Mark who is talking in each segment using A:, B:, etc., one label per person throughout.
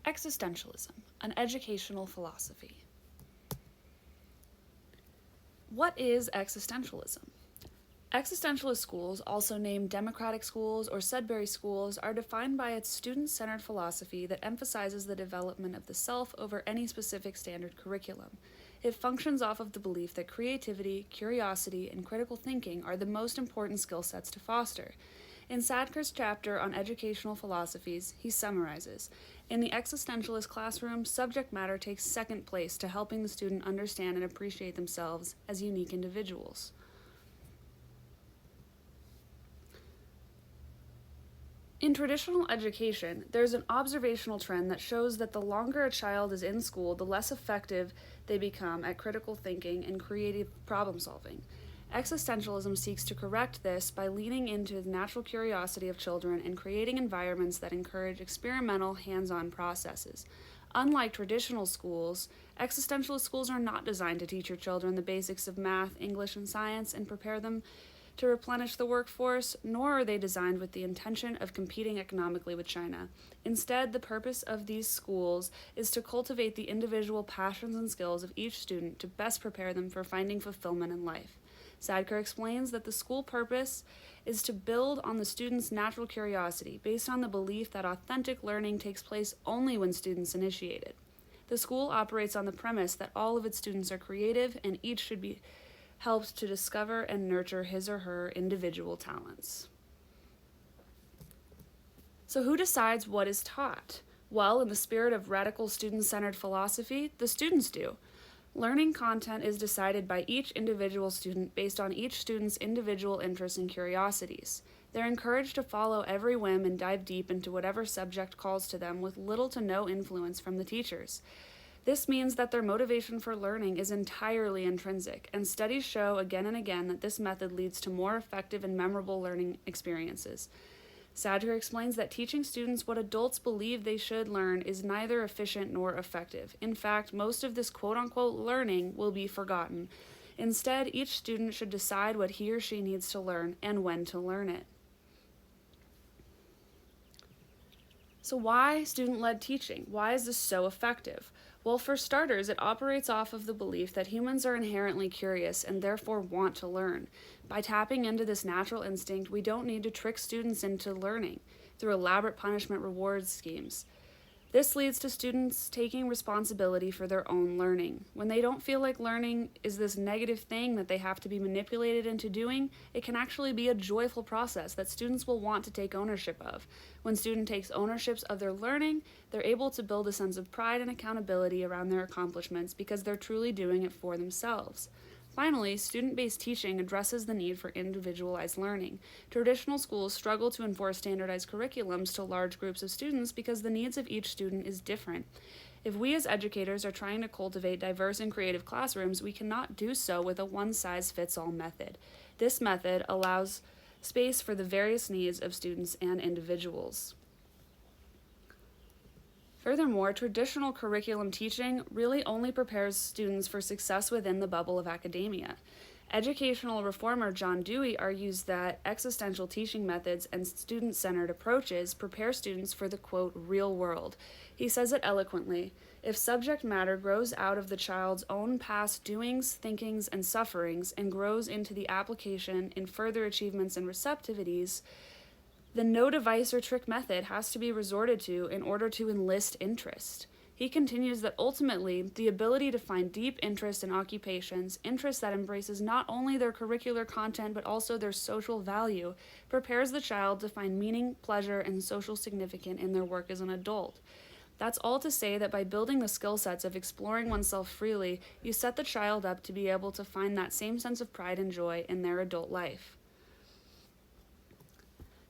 A: Existentialism, an educational philosophy. What is existentialism? Existentialist schools, also named democratic schools or Sudbury schools, are defined by its student-centered philosophy that emphasizes the development of the self over any specific standard curriculum. It functions off of the belief that creativity, curiosity, and critical thinking are the most important skill sets to foster. In Sadker's chapter on educational philosophies, he summarizes, in the existentialist classroom, subject matter takes second place to helping the student understand and appreciate themselves as unique individuals. In traditional education, there's an observational trend that shows that the longer a child is in school, the less effective they become at critical thinking and creative problem solving. Existentialism seeks to correct this by leaning into the natural curiosity of children and creating environments that encourage experimental, hands-on processes. Unlike traditional schools, existentialist schools are not designed to teach your children the basics of math, English, and science and prepare them to replenish the workforce, nor are they designed with the intention of competing economically with China. Instead, the purpose of these schools is to cultivate the individual passions and skills of each student to best prepare them for finding fulfillment in life. Sadker explains that the school purpose is to build on the students' natural curiosity based on the belief that authentic learning takes place only when students initiate it. The school operates on the premise that all of its students are creative and each should be helped to discover and nurture his or her individual talents. So who decides what is taught? Well, in the spirit of radical student-centered philosophy, the students do. Learning content is decided by each individual student based on each student's individual interests and curiosities. They're encouraged to follow every whim and dive deep into whatever subject calls to them with little to no influence from the teachers. This means that their motivation for learning is entirely intrinsic, and studies show again and again that this method leads to more effective and memorable learning experiences. Sadker explains that teaching students what adults believe they should learn is neither efficient nor effective. In fact, most of this quote-unquote learning will be forgotten. Instead, each student should decide what he or she needs to learn and when to learn it. So why student-led teaching? Why is this so effective? Well, for starters, it operates off of the belief that humans are inherently curious and therefore want to learn. By tapping into this natural instinct, we don't need to trick students into learning through elaborate punishment reward schemes. This leads to students taking responsibility for their own learning. When they don't feel like learning is this negative thing that they have to be manipulated into doing, it can actually be a joyful process that students will want to take ownership of. When student takes ownership of their learning, they're able to build a sense of pride and accountability around their accomplishments because they're truly doing it for themselves. Finally, student-based teaching addresses the need for individualized learning. Traditional schools struggle to enforce standardized curriculums to large groups of students because the needs of each student is different. If we as educators are trying to cultivate diverse and creative classrooms, we cannot do so with a one-size-fits-all method. This method allows space for the various needs of students and individuals. Furthermore, traditional curriculum teaching really only prepares students for success within the bubble of academia. Educational reformer John Dewey argues that existential teaching methods and student-centered approaches prepare students for the, quote, real world. He says it eloquently, if subject matter grows out of the child's own past doings, thinkings, and sufferings and grows into the application in further achievements and receptivities, then no device or trick method has to be resorted to in order to enlist interest. He continues that ultimately, the ability to find deep interest in occupations, interest that embraces not only their curricular content but also their social value, prepares the child to find meaning, pleasure, and social significance in their work as an adult. That's all to say that by building the skill sets of exploring oneself freely, you set the child up to be able to find that same sense of pride and joy in their adult life.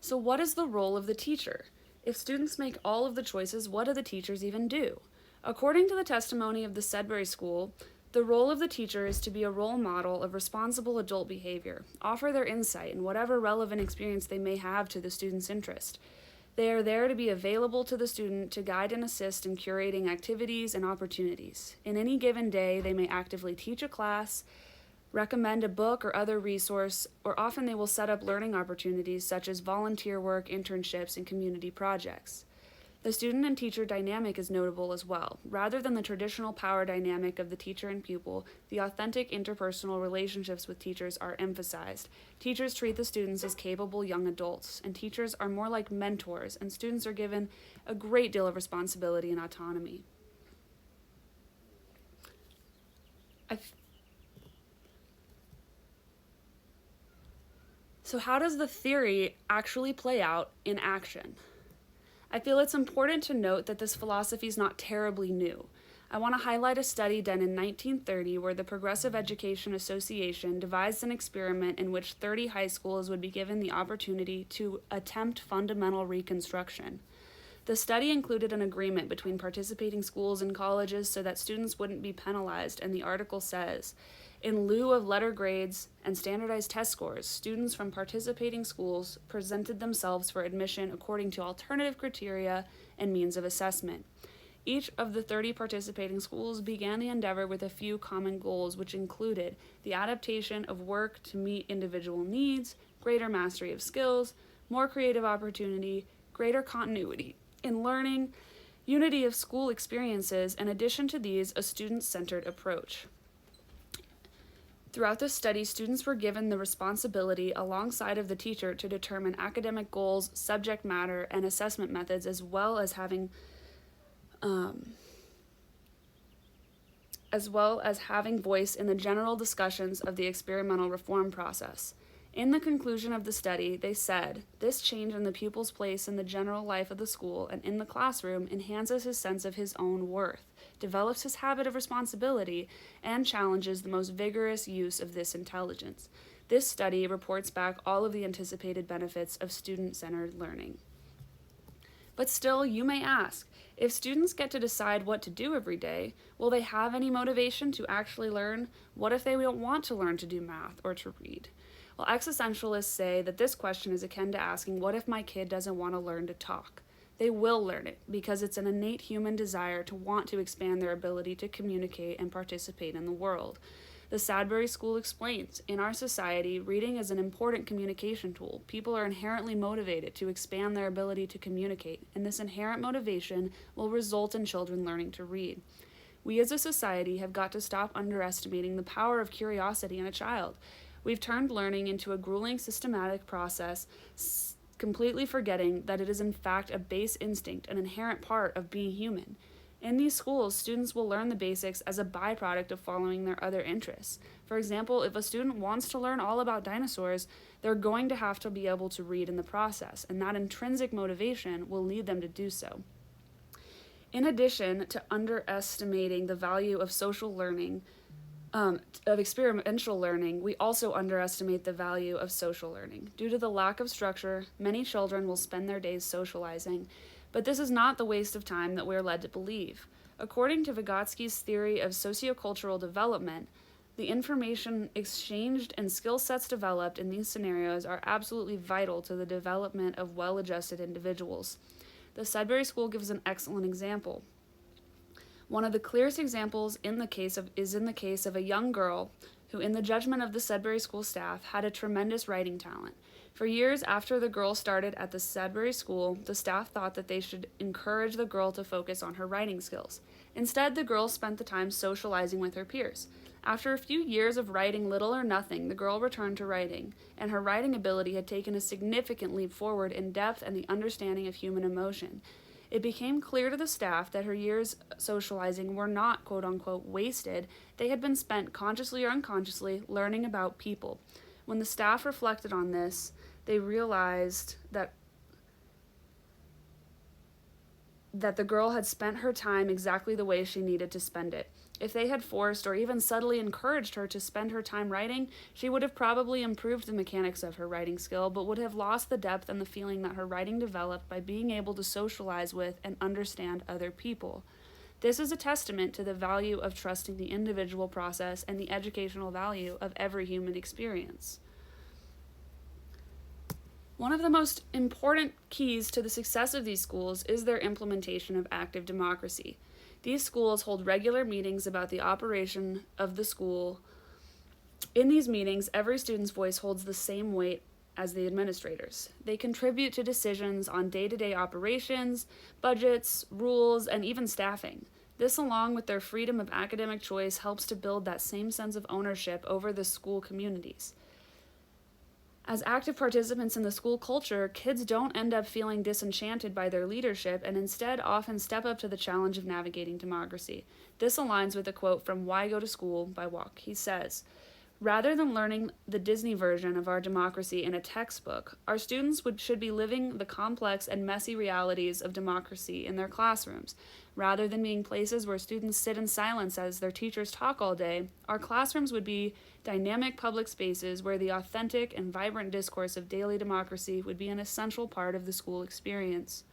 A: So what is the role of the teacher? If students make all of the choices, what do the teachers even do? According to the testimony of the Sudbury School, the role of the teacher is to be a role model of responsible adult behavior, offer their insight and whatever relevant experience they may have to the student's interest. They are there to be available to the student to guide and assist in curating activities and opportunities. In any given day, they may actively teach a class, recommend a book or other resource, or often they will set up learning opportunities such as volunteer work, internships, and community projects. The student and teacher dynamic is notable as well. Rather than the traditional power dynamic of the teacher and pupil, the authentic interpersonal relationships with teachers are emphasized. Teachers treat the students as capable young adults, and teachers are more like mentors, and students are given a great deal of responsibility and autonomy. So how does the theory actually play out in action? I feel it's important to note that this philosophy is not terribly new. I want to highlight a study done in 1930 where the Progressive Education Association devised an experiment in which 30 high schools would be given the opportunity to attempt fundamental reconstruction. The study included an agreement between participating schools and colleges so that students wouldn't be penalized, and the article says, in lieu of letter grades and standardized test scores, students from participating schools presented themselves for admission according to alternative criteria and means of assessment. Each of the 30 participating schools began the endeavor with a few common goals, which included the adaptation of work to meet individual needs, greater mastery of skills, more creative opportunity, greater continuity in learning, unity of school experiences, in addition to these, a student-centered approach. Throughout this study, students were given the responsibility alongside of the teacher to determine academic goals, subject matter, and assessment methods, as well as having voice in the general discussions of the experimental reform process. In the conclusion of the study, they said, this change in the pupil's place in the general life of the school and in the classroom enhances his sense of his own worth, develops his habit of responsibility, and challenges the most vigorous use of this intelligence. This study reports back all of the anticipated benefits of student-centered learning. But still, you may ask, if students get to decide what to do every day, will they have any motivation to actually learn? What if they don't want to learn to do math or to read? Well, existentialists say that this question is akin to asking, what if my kid doesn't want to learn to talk? They will learn it because it's an innate human desire to want to expand their ability to communicate and participate in the world. The Sadbury School explains, in our society, reading is an important communication tool. People are inherently motivated to expand their ability to communicate, and this inherent motivation will result in children learning to read. We as a society have got to stop underestimating the power of curiosity in a child. We've turned learning into a grueling systematic process, completely forgetting that it is in fact a base instinct, an inherent part of being human. In these schools, students will learn the basics as a byproduct of following their other interests. For example, if a student wants to learn all about dinosaurs, they're going to have to be able to read in the process, and that intrinsic motivation will lead them to do so. In addition to underestimating the value of social learning, of experiential learning, we also underestimate the value of social learning. Due to the lack of structure, many children will spend their days socializing, but this is not the waste of time that we're led to believe. According to Vygotsky's theory of sociocultural development, the information exchanged and skill sets developed in these scenarios are absolutely vital to the development of well-adjusted individuals. The Sudbury School gives an excellent example. One of the clearest examples is in the case of a young girl who, in the judgment of the Sudbury School staff, had a tremendous writing talent. For years after the girl started at the Sudbury School, the staff thought that they should encourage the girl to focus on her writing skills. Instead, the girl spent the time socializing with her peers. After a few years of writing little or nothing, the girl returned to writing, and her writing ability had taken a significant leap forward in depth and the understanding of human emotion. It became clear to the staff that her years socializing were not quote-unquote wasted. They had been spent consciously or unconsciously learning about people. When the staff reflected on this, they realized that the girl had spent her time exactly the way she needed to spend it. If they had forced or even subtly encouraged her to spend her time writing, she would have probably improved the mechanics of her writing skill, but would have lost the depth and the feeling that her writing developed by being able to socialize with and understand other people. This is a testament to the value of trusting the individual process and the educational value of every human experience. One of the most important keys to the success of these schools is their implementation of active democracy. These schools hold regular meetings about the operation of the school. In these meetings, every student's voice holds the same weight as the administrators. They contribute to decisions on day-to-day operations, budgets, rules, and even staffing. This, along with their freedom of academic choice, helps to build that same sense of ownership over the school communities. As active participants in the school culture, kids don't end up feeling disenchanted by their leadership and instead often step up to the challenge of navigating democracy. This aligns with a quote from Why Go to School by Walk. He says, "Rather than learning the Disney version of our democracy in a textbook, our students should be living the complex and messy realities of democracy in their classrooms. Rather than being places where students sit in silence as their teachers talk all day, our classrooms would be dynamic public spaces where the authentic and vibrant discourse of daily democracy would be an essential part of the school experience."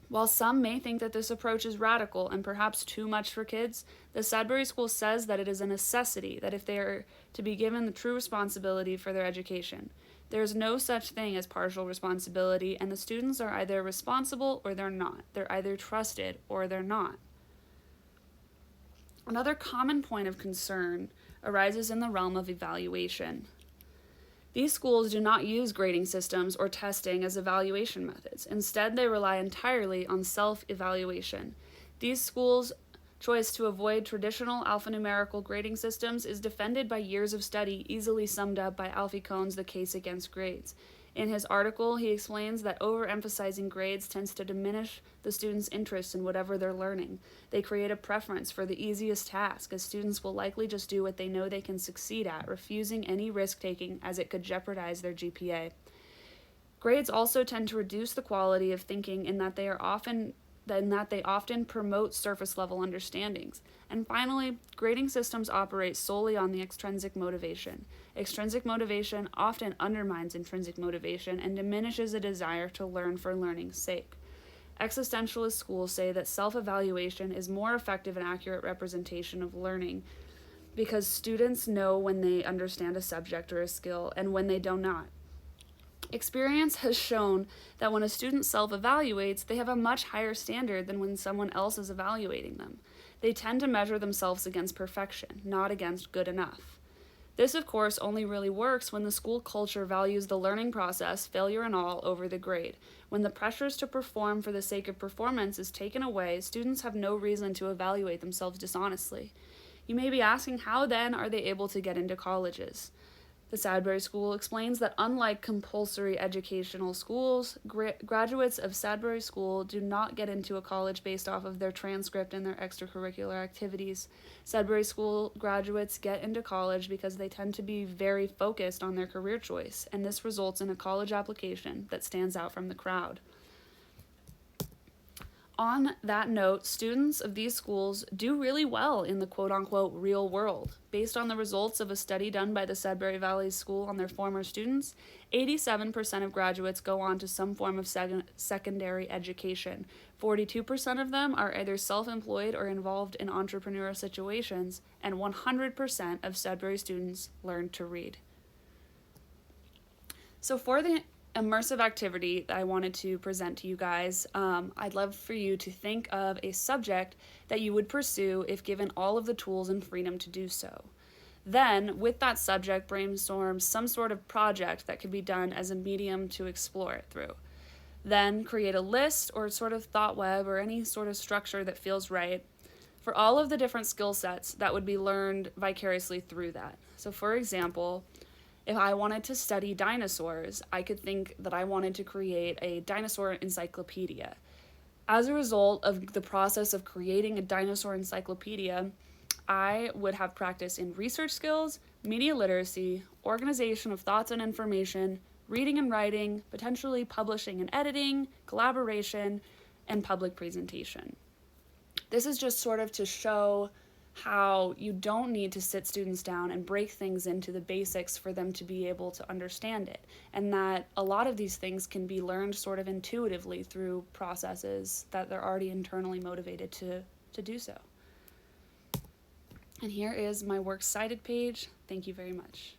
A: While some may think that this approach is radical and perhaps too much for kids, the Sudbury School says that it is a necessity that if they are to be given the true responsibility for their education. There is no such thing as partial responsibility, and the students are either responsible or they're not. They're either trusted or they're not. Another common point of concern arises in the realm of evaluation. These schools do not use grading systems or testing as evaluation methods. Instead, they rely entirely on self-evaluation. These schools' choice to avoid traditional alphanumerical grading systems is defended by years of study, easily summed up by Alfie Kohn's The Case Against Grades. In his article, he explains that overemphasizing grades tends to diminish the students' interest in whatever they're learning. They create a preference for the easiest task, as students will likely just do what they know they can succeed at, refusing any risk-taking as it could jeopardize their GPA. Grades also tend to reduce the quality of thinking in that they often promote surface-level understandings. And finally, grading systems operate solely on the extrinsic motivation. Extrinsic motivation often undermines intrinsic motivation and diminishes a desire to learn for learning's sake. Existentialist schools say that self-evaluation is more effective and accurate representation of learning because students know when they understand a subject or a skill and when they do not. Experience has shown that when a student self-evaluates, they have a much higher standard than when someone else is evaluating them. They tend to measure themselves against perfection, not against good enough. This, of course, only really works when the school culture values the learning process, failure and all, over the grade. When the pressures to perform for the sake of performance is taken away, students have no reason to evaluate themselves dishonestly. You may be asking, how then are they able to get into colleges? The Sudbury School explains that unlike compulsory educational schools, graduates of Sudbury School do not get into a college based off of their transcript and their extracurricular activities. Sudbury School graduates get into college because they tend to be very focused on their career choice, and this results in a college application that stands out from the crowd. On that note, students of these schools do really well in the quote-unquote real world. Based on the results of a study done by the Sudbury Valley School on their former students, 87% of graduates go on to some form of secondary education. 42% of them are either self-employed or involved in entrepreneurial situations, and 100% of Sudbury students learn to read. So for the immersive activity that I wanted to present to you guys, I'd love for you to think of a subject that you would pursue if given all of the tools and freedom to do so. Then, with that subject, brainstorm some sort of project that could be done as a medium to explore it through. Then, create a list or sort of thought web or any sort of structure that feels right for all of the different skill sets that would be learned vicariously through that. So, for example, if I wanted to study dinosaurs, I could think that I wanted to create a dinosaur encyclopedia. As a result of the process of creating a dinosaur encyclopedia, I would have practice in research skills, media literacy, organization of thoughts and information, reading and writing, potentially publishing and editing, collaboration, and public presentation. This is just sort of to show how you don't need to sit students down and break things into the basics for them to be able to understand it, and that a lot of these things can be learned sort of intuitively through processes that they're already internally motivated to do so. And here is my works cited page. Thank you very much.